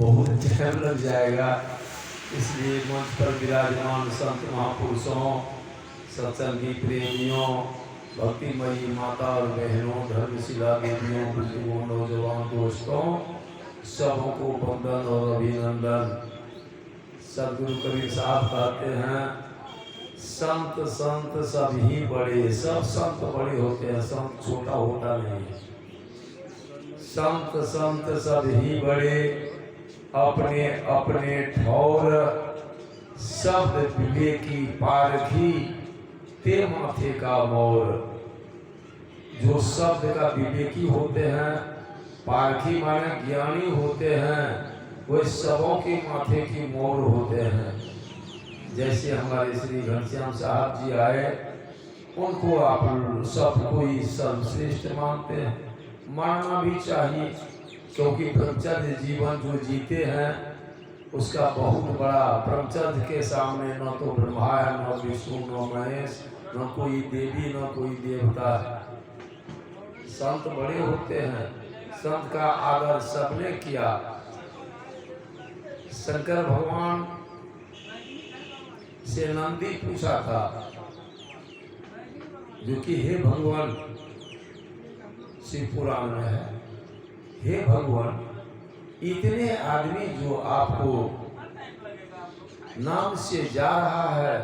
बहुत टाइम लग जाएगा, इसलिए मंच पर विराजमान संत महापुरुषों, सत्संगी प्रेमियों, भक्तिमयी माता और बहनों, धर्मशिला देवियों, बुजुर्गों, नौजवान दोस्तों, सबों को वंदन और अभिनंदन। सदगुरु कबीर साहब कहते हैं, संत संत सब ही बड़े, सब संत बड़े होते हैं, संत छोटा होता नहीं है। संत संत सब ही बड़े, अपने अपने ठौर, शब्द विवेकी पारखी, ते माथे का मोर। जो शब्द का विवेकी होते हैं, पारखी माने ज्ञानी होते हैं, वे सबों के माथे की मोर होते हैं। जैसे हमारे श्री घनश्याम साहब जी आए, उनको आप सब कोई सर्वश्रेष्ठ मानते हैं, मानना भी चाहिए, क्योंकि ब्रह्मचर्य जीवन जो जीते हैं उसका बहुत बड़ा, ब्रह्मचर्य के सामने न तो ब्रह्मा है, न विष्णु, न महेश, न कोई देवी, न कोई देवता। संत बड़े होते हैं, संत का आदर सबने किया। शंकर भगवान से नंदी पूछा था, जो कि हे भगवान, शिव पुराण में है, हे भगवान, इतने आदमी जो आपको नाम से जा रहा है,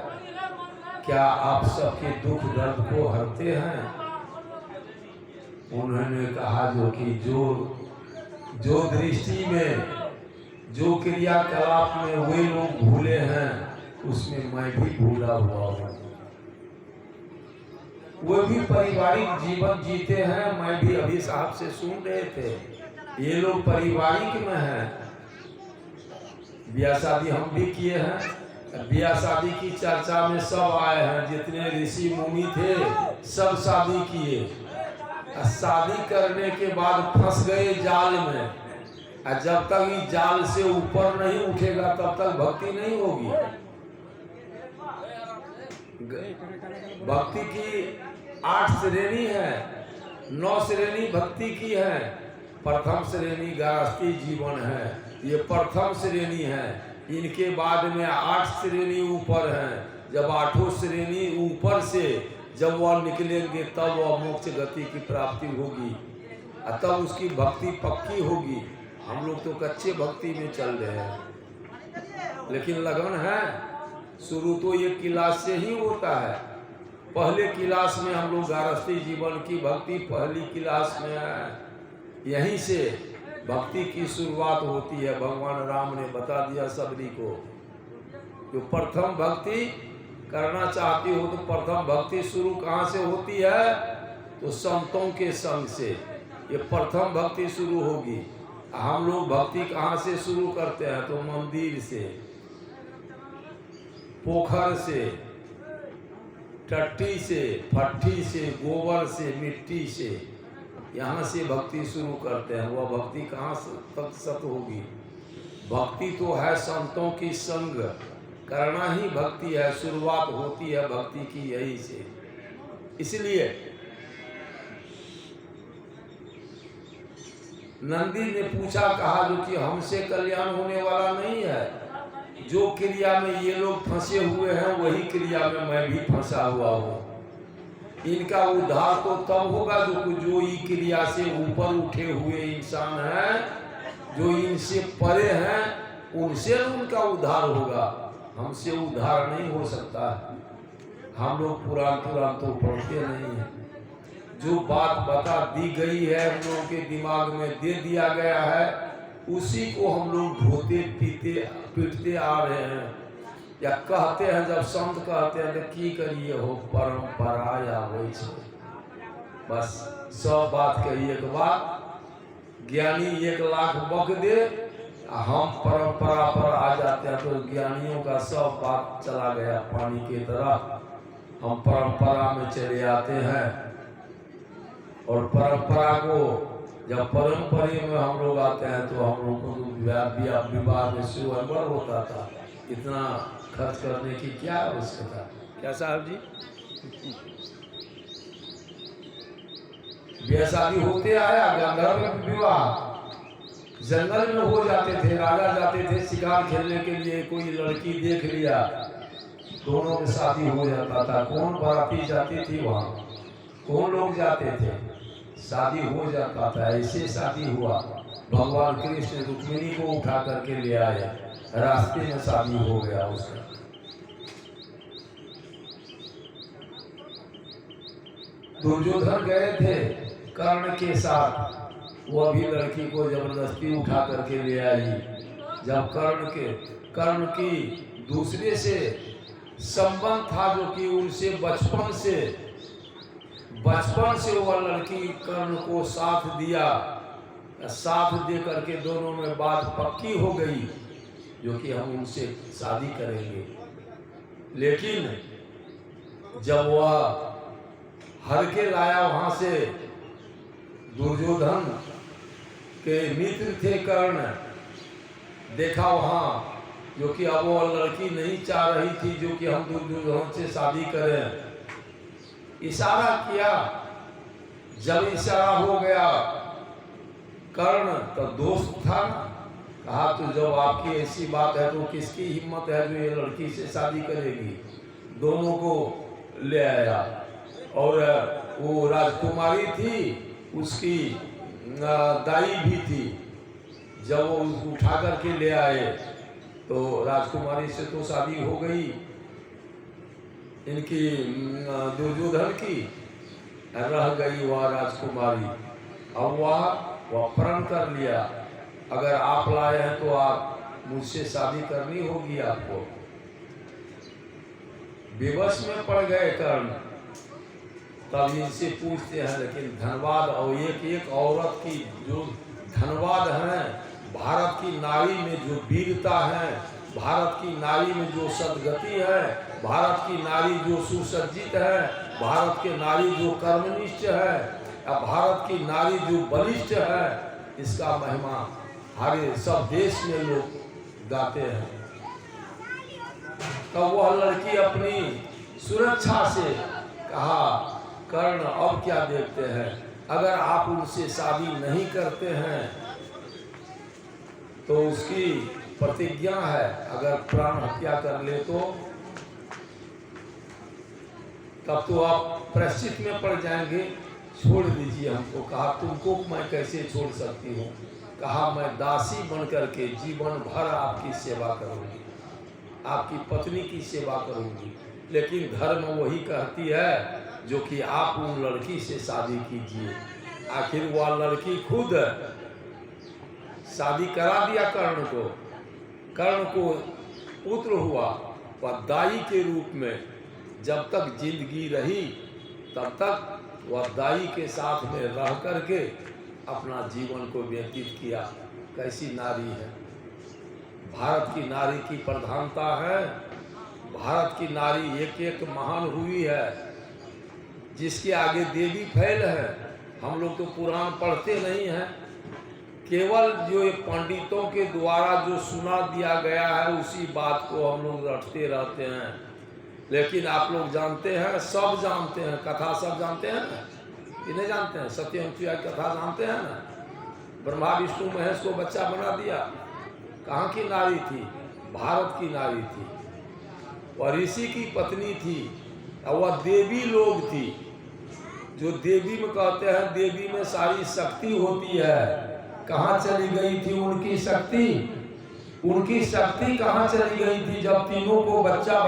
क्या आप सबके दुख दर्द को हरते हैं? उन्होंने कहा, जो कि जो दृष्टि में, जो क्रियाकलाप में वे लोग भूले हैं, उसमें मैं भी भूला हुआ हूँ। वो भी पारिवारिक जीवन जीते हैं, मैं भी अभी साहब से सुन रहे थे, ये लोग पारिवारिक में हैं। ब्याह शादी हम भी किए हैं, ब्याह शादी की चर्चा में सब आए हैं, जितने ऋषि मुनि थे सब शादी किए। शादी करने के बाद फंस गए जाल में, और जब तक इस जाल से ऊपर नहीं उठेगा तब तक भक्ति नहीं होगी। भक्ति की 8 श्रेणी है, 9 श्रेणी भक्ति की है। प्रथम श्रेणी गृहस्थी जीवन है, ये प्रथम श्रेणी है। इनके बाद में 8 श्रेणी ऊपर हैं। जब 8 श्रेणी ऊपर से जब वह निकलेंगे तब वह मोक्ष गति की प्राप्ति होगी, और तब उसकी भक्ति पक्की होगी। हम लोग तो कच्चे भक्ति में चल रहे हैं, लेकिन लगन है। शुरू तो ये क्लास से ही होता है। पहले क्लास में हम लोग गृहस्थी जीवन की भक्ति पहली क्लास में है, यहीं से भक्ति की शुरुआत होती है। भगवान राम ने बता दिया सबरी को, जो प्रथम भक्ति करना चाहती हो तो प्रथम भक्ति शुरू कहाँ से होती है? तो संतों के संग से ये प्रथम भक्ति शुरू होगी। हम लोग भक्ति कहाँ से शुरू करते हैं? तो मंदिर से, पोखर से, टट्टी से, फट्टी से, गोबर से, मिट्टी से, यहाँ से भक्ति शुरू करते हैं। वह भक्ति कहाँ तक सत होगी? भक्ति तो है संतों की संग करना ही भक्ति है। शुरुआत होती है भक्ति की यही से। इसलिए नंदी ने पूछा, कहा, जो कि हमसे कल्याण होने वाला नहीं है। जो क्रिया में ये लोग फंसे हुए हैं वही क्रिया में मैं भी फंसा हुआ हूँ। इनका उद्धार तो तब होगा जो ई क्रिया से ऊपर उठे हुए इंसान हैं, जो इनसे परे हैं, उनसे उनका उद्धार होगा। हमसे उद्धार नहीं हो सकता। हम लोग पुराण तो पढ़ते नहीं हैं। जो बात बता दी गई है, हम लोगों के दिमाग में दे दिया गया है, उसी को हम लोग ढोते पीटते आ रहे हैं। या कहते हैं, जब संत कहते हैं तो की करिए हो, परंपरा या वही बस सब बात कही एक बात। ज्ञानी 1 लाख बक दे, हम परंपरा पर आ जाते हैं, तो ज्ञानियों का सब बात चला गया पानी की तरह। हम परंपरा में चले आते हैं, और परंपरा को जब परंपरा में हम लोग आते हैं तो हम लोग को विवाह में स्वयंवर होता था। इतना खर्च करने की क्या आवश्यकता? क्या साहब जी? ब्याह शादी होते आया, गंधर्व विवाह जंगल में हो जाते थे, राजा जाते थे शिकार खेलने के लिए, कोई लड़की देख लिया, दोनों में शादी हो जाता था। कौन बाराती जाती थी वहाँ, कौन लोग जाते थे, शादी हो जाता था। ऐसे शादी हुआ, भगवान कृष्ण रुक्मिणी को उठा करके ले आए, रास्ते में शादी हो गया उसका। दुर्योधन गए थे कर्ण के साथ, वो अभी लड़की को जबरदस्ती उठा करके ले आई। जब कर्ण की दूसरे से संबंध था, जो कि उनसे बचपन से वह लड़की कर्ण को साथ दिया, साथ दे करके दोनों में बात पक्की हो गई, जो कि हम उनसे शादी करेंगे। लेकिन जब वह हर के लाया वहां से, दुर्योधन के मित्र थे कर्ण, देखा वहां जो कि अब वो लड़की नहीं चाह रही थी जो कि हम दुर्योधन से शादी करें। इशारा किया, जब इशारा हो गया कर्ण तो दोस्त था, कहा तो जब आपकी ऐसी बात है तो किसकी हिम्मत है जो ये लड़की से शादी करेगी। दोनों को ले आया, और वो राजकुमारी थी, उसकी दाई भी थी। जब वो उठा करके ले आए तो राजकुमारी से तो शादी हो गई इनकी, दुर्योधन की, रह गई वह राजकुमारी। अब वह अपहरण कर लिया, अगर आप लाए हैं तो आप मुझसे शादी करनी होगी आपको। विवश में पड़ गए कर्ण। तब इनसे पूछते हैं, लेकिन धनवाद और एक औरत की जो धनवाद है, भारत की नारी में जो वीरता है, भारत की नारी में जो सद्गति है, भारत की नारी जो सुसज्जित है, भारत की नारी जो कर्मनिष्ठ है, या भारत की नारी जो बलिष्ठ है, इसका महिमा हर सब देश में लोग गाते हैं। तो वह लड़की अपनी सुरक्षा से कहा, कर्ण अब क्या देखते हैं, अगर आप उनसे शादी नहीं करते हैं तो उसकी प्रतिज्ञा है, अगर प्राण हत्या कर ले तो तब तो आप प्रायश्चित में पड़ जाएंगे, छोड़ दीजिए हमको। कहा तुमको मैं कैसे छोड़ सकती हूँ, कहा मैं दासी बन करके जीवन भर आपकी सेवा करूंगी, आपकी पत्नी की सेवा करूंगी। लेकिन धर्म वही कहती है जो कि आप उन लड़की से शादी कीजिए। आखिर वह लड़की खुद शादी करा दिया कर्ण को पुत्र हुआ, वह दाई के रूप में जब तक जिंदगी रही तब तक वह दाई के साथ में रह करके अपना जीवन को व्यतीत किया। कैसी नारी है, भारत की नारी की प्रधानता है। भारत की नारी एक महान हुई है, जिसके आगे देवी फैल है। हम लोग तो पुराण पढ़ते नहीं हैं, केवल जो ये पंडितों के द्वारा जो सुना दिया गया है उसी बात को हम लोग रटते रहते हैं। लेकिन आप लोग जानते हैं, सब जानते हैं, कथा सब जानते हैं ना, कि नहीं जानते हैं? सत्यवती की कथा जानते हैं ना, ब्रह्मा विष्णु महेश को बच्चा बना दिया। कहाँ की नारी थी? भारत की नारी थी, और ऋषि की पत्नी थी, और वह देवी लोग थी। जो देवी में कहते हैं, देवी में सारी शक्ति होती है। कहाँ चली गई थी उनकी शक्ति? उनकी शक्ति कहाँ चली गई थी जब तीनों को बच्चा